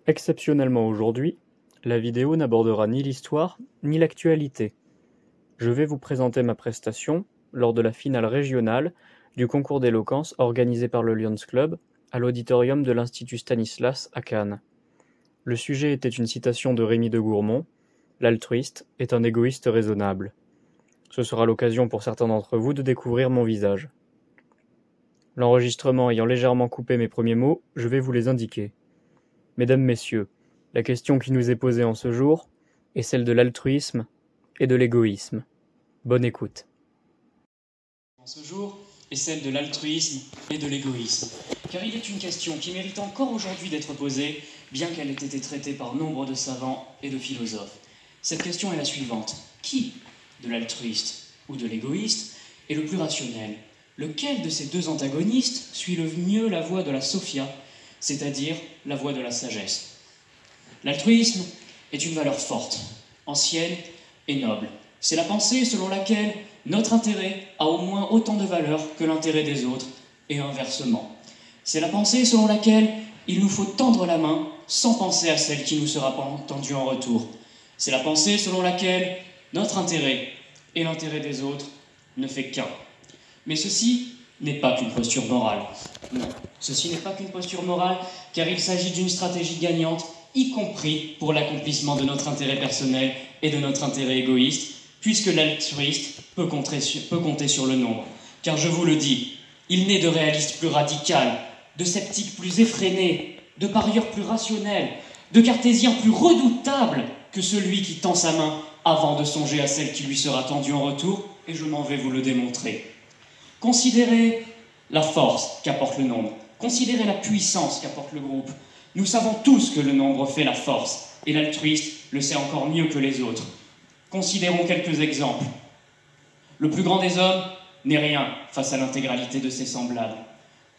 Exceptionnellement aujourd'hui, la vidéo n'abordera ni l'histoire ni l'actualité. Je vais vous présenter ma prestation lors de la finale régionale du concours d'éloquence organisé par le Lions Club à l'auditorium de l'Institut Stanislas à Cannes. Le sujet était une citation de Rémy de Gourmont: L'altruiste est un égoïste raisonnable. Ce sera l'occasion pour certains d'entre vous de découvrir mon visage. L'enregistrement ayant légèrement coupé mes premiers mots, je vais vous les indiquer. Mesdames, Messieurs, la question qui nous est posée en ce jour est celle de l'altruisme et de l'égoïsme. Bonne écoute. En ce jour est celle de l'altruisme et de l'égoïsme, car il est une question qui mérite encore aujourd'hui d'être posée, bien qu'elle ait été traitée par nombre de savants et de philosophes. Cette question est la suivante: qui, de l'altruiste ou de l'égoïste, est le plus rationnel? Lequel de ces deux antagonistes suit le mieux la voie de la Sophia, c'est-à-dire la voie de la sagesse? L'altruisme est une valeur forte, ancienne et noble. C'est la pensée selon laquelle notre intérêt a au moins autant de valeur que l'intérêt des autres, et inversement. C'est la pensée selon laquelle il nous faut tendre la main sans penser à celle qui nous sera tendue en retour. C'est la pensée selon laquelle notre intérêt et l'intérêt des autres ne fait qu'un. Mais ceci n'est pas qu'une posture morale. Non, ceci n'est pas qu'une posture morale, car il s'agit d'une stratégie gagnante, y compris pour l'accomplissement de notre intérêt personnel et de notre intérêt égoïste, puisque l'altruiste peut compter sur le nombre. Car je vous le dis, il n'est de réaliste plus radical, de sceptique plus effréné, de parieur plus rationnel, de cartésien plus redoutable que celui qui tend sa main avant de songer à celle qui lui sera tendue en retour, et je m'en vais vous le démontrer. Considérez la force qu'apporte le nombre, considérez la puissance qu'apporte le groupe. Nous savons tous que le nombre fait la force, et l'altruiste le sait encore mieux que les autres. Considérons quelques exemples. Le plus grand des hommes n'est rien face à l'intégralité de ses semblables.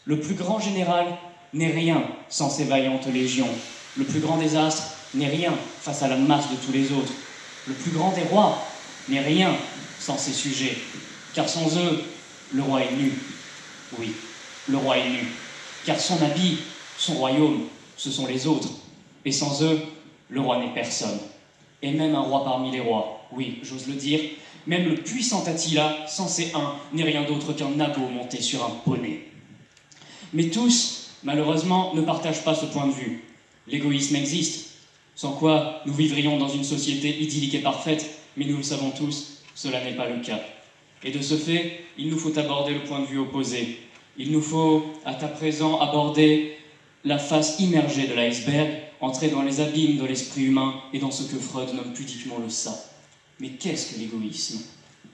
Le plus grand général n'est rien sans ses vaillantes légions. Le plus grand des astres n'est rien face à la masse de tous les autres. Le plus grand des rois n'est rien sans ses sujets, car sans eux, le roi est nu. Oui, le roi est nu, car son habit, son royaume, ce sont les autres, et sans eux, le roi n'est personne. Et même un roi parmi les rois, oui, j'ose le dire, même le puissant Attila, sans ses n'est rien d'autre qu'un nabot monté sur un poney. Mais tous, malheureusement, ne partagent pas ce point de vue. L'égoïsme existe, sans quoi nous vivrions dans une société idyllique et parfaite, mais nous le savons tous, cela n'est pas le cas. Et de ce fait, il nous faut aborder le point de vue opposé. Il nous faut, à présent, aborder la face immergée de l'iceberg, entrer dans les abîmes de l'esprit humain et dans ce que Freud nomme pudiquement le ça. Mais qu'est-ce que l'égoïsme?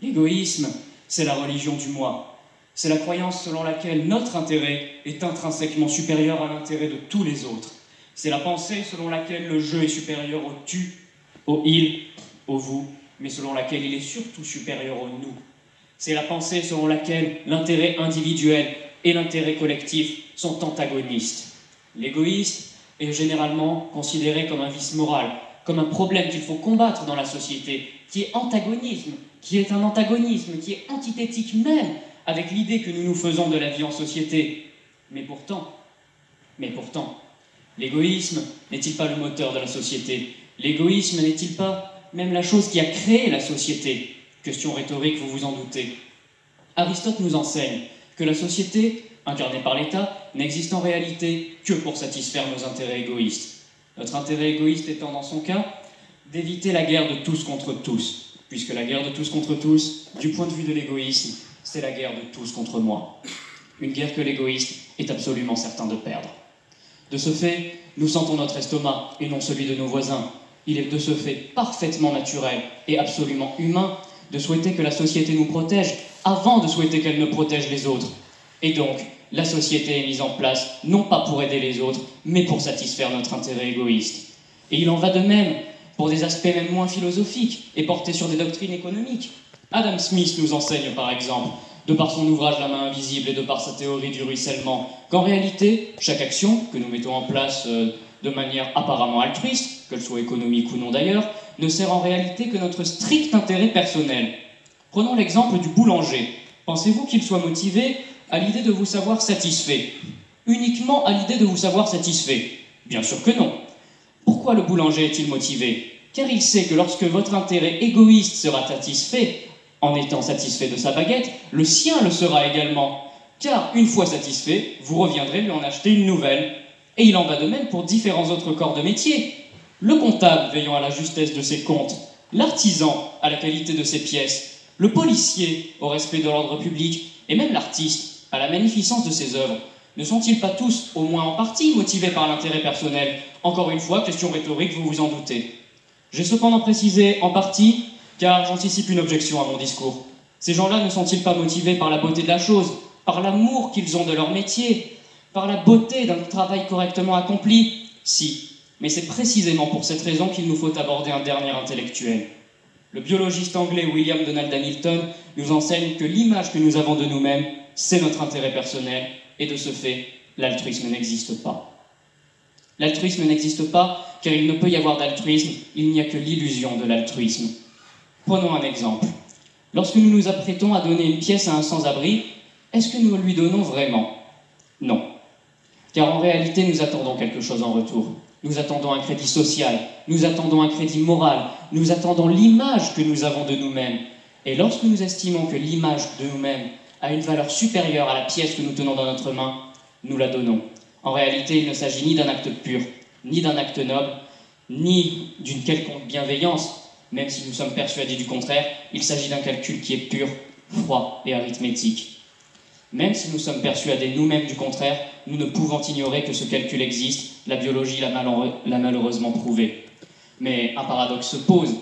L'égoïsme, c'est la religion du moi. C'est la croyance selon laquelle notre intérêt est intrinsèquement supérieur à l'intérêt de tous les autres. C'est la pensée selon laquelle le je est supérieur au tu, au il, au vous, mais selon laquelle il est surtout supérieur au nous. C'est la pensée selon laquelle l'intérêt individuel et l'intérêt collectif sont antagonistes. L'égoïsme est généralement considéré comme un vice moral, comme un problème qu'il faut combattre dans la société, qui est antagonisme, qui est un antagonisme, qui est antithétique même avec l'idée que nous nous faisons de la vie en société. Mais pourtant, l'égoïsme n'est-il pas le moteur de la société? L'égoïsme n'est-il pas même la chose qui a créé la société? Question rhétorique, vous vous en doutez. Aristote nous enseigne que la société, incarnée par l'État, n'existe en réalité que pour satisfaire nos intérêts égoïstes. Notre intérêt égoïste étant, dans son cas, d'éviter la guerre de tous contre tous, puisque la guerre de tous contre tous, du point de vue de l'égoïsme, c'est la guerre de tous contre moi. Une guerre que l'égoïste est absolument certain de perdre. De ce fait, nous sentons notre estomac, et non celui de nos voisins. Il est de ce fait parfaitement naturel et absolument humain de souhaiter que la société nous protège avant de souhaiter qu'elle ne protège les autres. Et donc, la société est mise en place, non pas pour aider les autres, mais pour satisfaire notre intérêt égoïste. Et il en va de même pour des aspects même moins philosophiques et portés sur des doctrines économiques. Adam Smith nous enseigne par exemple, de par son ouvrage La main invisible et de par sa théorie du ruissellement, qu'en réalité, chaque action que nous mettons en place de manière apparemment altruiste, qu'elle soit économique ou non d'ailleurs, ne sert en réalité que notre strict intérêt personnel. Prenons l'exemple du boulanger. Pensez-vous qu'il soit motivé à l'idée de vous savoir satisfait? Uniquement à l'idée de vous savoir satisfait? Bien sûr que non. Pourquoi le boulanger est-il motivé? Car il sait que lorsque votre intérêt égoïste sera satisfait, en étant satisfait de sa baguette, le sien le sera également. Car une fois satisfait, vous reviendrez lui en acheter une nouvelle. Et il en va de même pour différents autres corps de métier. Le comptable veillant à la justesse de ses comptes, l'artisan à la qualité de ses pièces, le policier au respect de l'ordre public, et même l'artiste à la magnificence de ses œuvres. Ne sont-ils pas tous, au moins en partie, motivés par l'intérêt personnel? Encore une fois, question rhétorique, vous vous en doutez. J'ai cependant précisé en partie, car j'anticipe une objection à mon discours. Ces gens-là ne sont-ils pas motivés par la beauté de la chose, par l'amour qu'ils ont de leur métier, par la beauté d'un travail correctement accompli? Si, mais c'est précisément pour cette raison qu'il nous faut aborder un dernier intellectuel. Le biologiste anglais William Donald Hamilton nous enseigne que l'image que nous avons de nous-mêmes, c'est notre intérêt personnel, et de ce fait, l'altruisme n'existe pas. L'altruisme n'existe pas car il ne peut y avoir d'altruisme, il n'y a que l'illusion de l'altruisme. Prenons un exemple. Lorsque nous nous apprêtons à donner une pièce à un sans-abri, est-ce que nous lui donnons vraiment? Non. Car en réalité, nous attendons quelque chose en retour. Nous attendons un crédit social, nous attendons un crédit moral, nous attendons l'image que nous avons de nous-mêmes. Et lorsque nous estimons que l'image de nous-mêmes a une valeur supérieure à la pièce que nous tenons dans notre main, nous la donnons. En réalité, il ne s'agit ni d'un acte pur, ni d'un acte noble, ni d'une quelconque bienveillance, même si nous sommes persuadés du contraire, il s'agit d'un calcul qui est pur, froid et arithmétique. Même si nous sommes persuadés nous-mêmes du contraire, nous ne pouvons ignorer que ce calcul existe, la biologie l'a malheureusement prouvé. Mais un paradoxe se pose.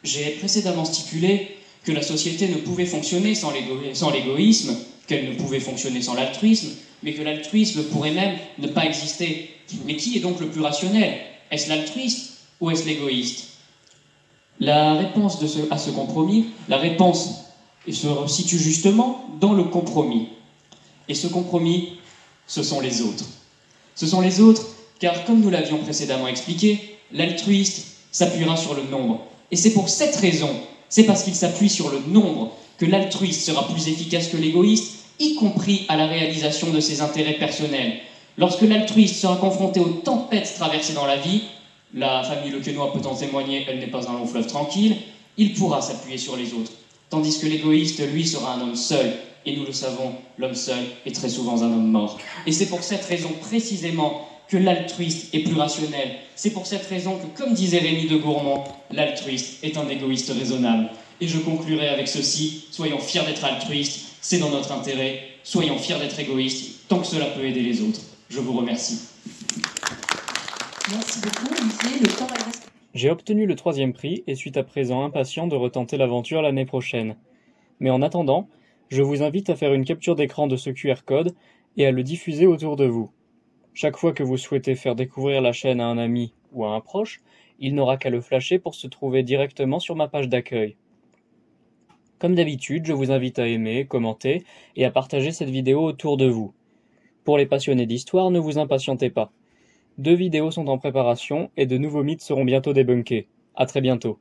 J'ai précédemment stipulé que la société ne pouvait fonctionner sans l'égoïsme, qu'elle ne pouvait fonctionner sans l'altruisme, mais que l'altruisme pourrait même ne pas exister. Mais qui est donc le plus rationnel? Est-ce l'altruiste ou est-ce l'égoïste? La réponse à ce compromis, la réponse se situe justement dans le compromis. Et ce compromis, ce sont les autres. Ce sont les autres, car comme nous l'avions précédemment expliqué, l'altruiste s'appuiera sur le nombre. Et c'est pour cette raison, c'est parce qu'il s'appuie sur le nombre, que l'altruiste sera plus efficace que l'égoïste, y compris à la réalisation de ses intérêts personnels. Lorsque l'altruiste sera confronté aux tempêtes traversées dans la vie, la famille Le Quesnoy peut en témoigner, elle n'est pas un long fleuve tranquille, il pourra s'appuyer sur les autres. Tandis que l'égoïste, lui, sera un homme seul. Et nous le savons, l'homme seul est très souvent un homme mort. Et c'est pour cette raison précisément que l'altruiste est plus rationnel. C'est pour cette raison que, comme disait Rémi de Gourmont, l'altruiste est un égoïste raisonnable. Et je conclurai avec ceci, soyons fiers d'être altruistes, c'est dans notre intérêt, soyons fiers d'être égoïstes, tant que cela peut aider les autres. Je vous remercie. Merci beaucoup, Olivier. Le temps est resté. J'ai obtenu le 3e prix et suis à présent impatient de retenter l'aventure l'année prochaine. Mais en attendant, je vous invite à faire une capture d'écran de ce QR code et à le diffuser autour de vous. Chaque fois que vous souhaitez faire découvrir la chaîne à un ami ou à un proche, il n'aura qu'à le flasher pour se trouver directement sur ma page d'accueil. Comme d'habitude, je vous invite à aimer, commenter et à partager cette vidéo autour de vous. Pour les passionnés d'histoire, ne vous impatientez pas. 2 vidéos sont en préparation et de nouveaux mythes seront bientôt débunkés. À très bientôt.